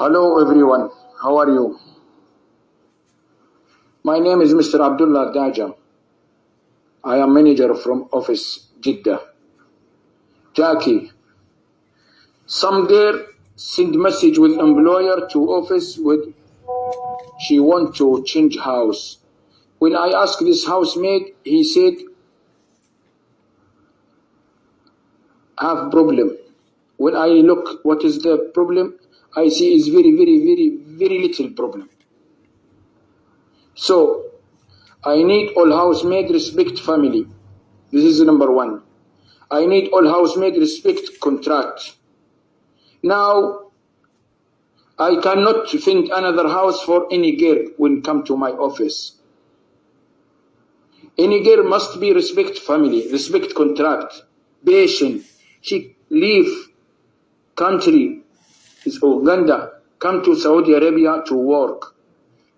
Hello everyone, how are you? My name is Mr. Abdullah Daja. I am manager from office Jeddah. Jackie, some girl send message with employer to office with she want to change house. When I asked this housemaid, he said have problem. When I look what is the problem, I see is very little problem. So I need all housemaid respect family. This is number one. I need all housemaid respect contract. Now I cannot find another house for any girl when come to my office. Any girl must be respect family, respect contract, patient. She leave country is Uganda, come to Saudi Arabia to work.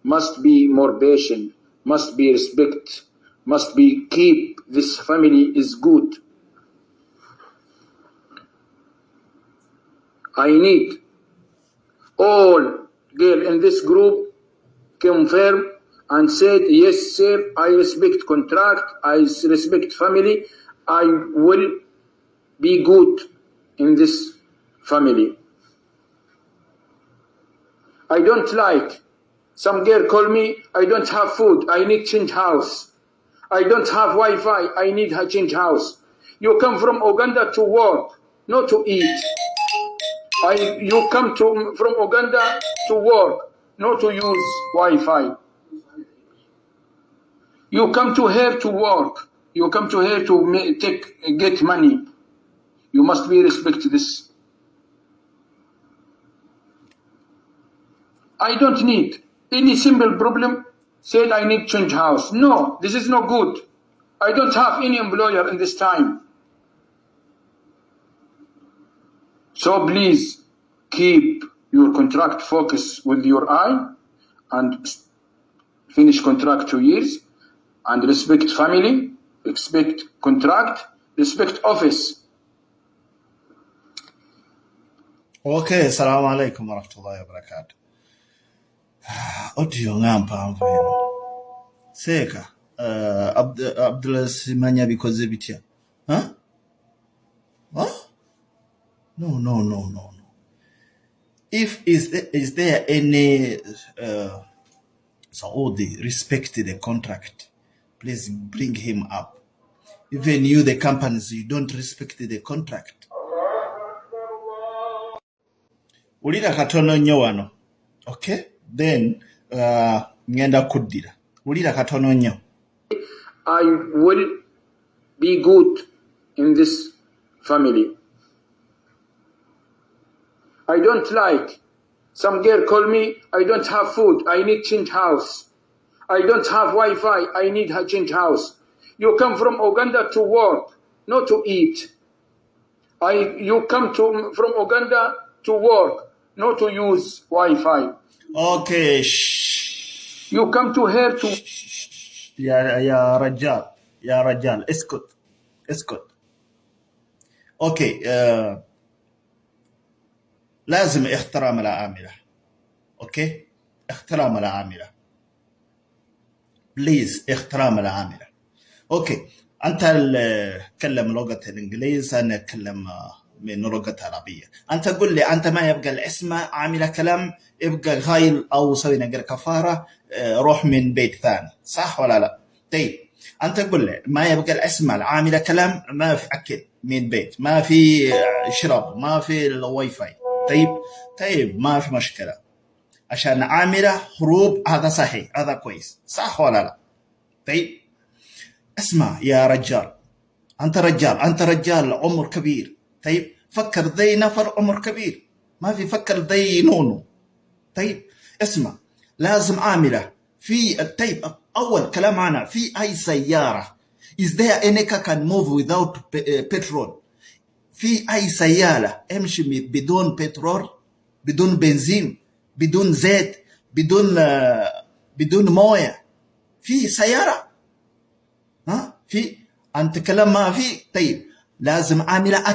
Must be more patient, must be respect, must be keep this family is good. I need all girl in this group confirm and said, yes sir, I respect contract, I respect family, I will be good in this family. I don't like some girl call me, I don't have food, I need change house. I don't have Wi-Fi, I need a change house. You come from Uganda to work, not to eat. You come from Uganda to work, not to use Wi-Fi. You come to here to work. You come to here to get money. You must be respect this. I don't need any simple problem. Said I need change house. No, this is not good. I don't have any employer in this time. So please keep your contract focus with your eye and finish contract 2 years and respect family, respect contract, respect office. Okay, assalamu alaikum warahmatullahi wabarakatuh. Audio ngampa mveno. Seka, Abdullah Simanya bikoze bitya. Huh? What? No. If is there any Saudi respect the contract, please bring him up. Even you, the companies, you don't respect the contract. Ulira katono nnyo wano. Okay? Then ngenda kuddira. Ulira katono nnyo. I will be good in this family. I don't like some girl call me, I don't have food, I need change house. I don't have Wi-Fi, I need a change house. You come from Uganda to work, not to eat. You come from Uganda to work, not to use Wi-Fi. Okay, shh. You come to here to... Ya Rajal, اسكت. Okay, لازم احترام العاملة. اوكي؟ احترام العاملة. بليز احترام العاملة. اوكي، انت تكلم لغة الانجليز، انا اتكلم من لغة العربية. انت قل لي، انت ما يبقى الاسم عاملة كلام، يبقى غايل او سوي نقر كفارة، روح من بيت ثاني، صح ولا لا؟ طيب انت قل لي ما يبقى الاسم العاملة كلام، ما في اكل من بيت، ما في شرب، ما في الواي فاي. طيب ما في مشكلة، عشان عاملة هروب هذا صحيح، هذا كويس، صح ولا لا؟ طيب اسمع يا رجال، انت رجال عمر كبير. طيب فكر ذي نفر عمر كبير، ما في فكر ذي نونو. طيب اسمع، لازم عاملة في طيب اول كلام انا في اي سيارة is there any car can move without petrol؟ في أي سيارة امشي بدون بترول، بدون بنزين، بدون زيت، بدون موية؟ في سيارة؟ ها؟ في أنت كلام ما في. طيب لازم عاملة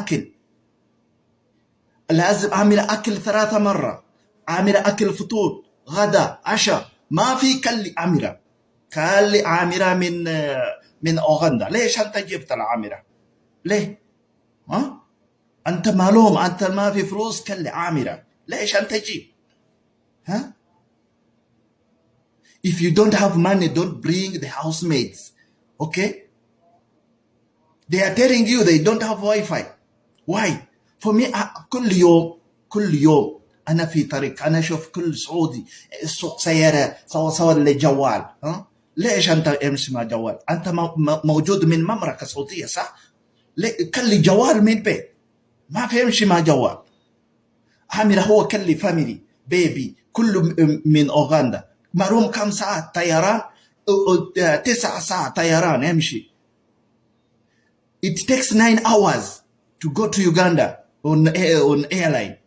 أكل، 3 مرة، عامرة أكل فطور غدا عشاء ما في كلي عامرة. كلي عامرة من أوغندا. ليش أنت جبت العامرة؟ ليه؟ ها؟ أنت معلوم أنت ما في فلوس كلي عامرة. ليش أنت جيب؟ ها؟ If you don't have money, don't bring the housemaids. Okay? They are telling you they don't have Wi-Fi. Why? For me, كل يوم أنا في طريق أنا أشوف كل سعودي سوق سيارة صور لي جوال. ها؟ ليش أنت امشي مع جوال؟ أنت موجود من مملكة سعودية صح؟ كلي جوال من بيت ما في يمشي مع جوال. عامله هو كلي فاميلي بيبي كله من أوغندا. معلوم كم ساعة طيران؟ 9 ساعات طيران يمشي. It takes 9 hours to go to Uganda on airline.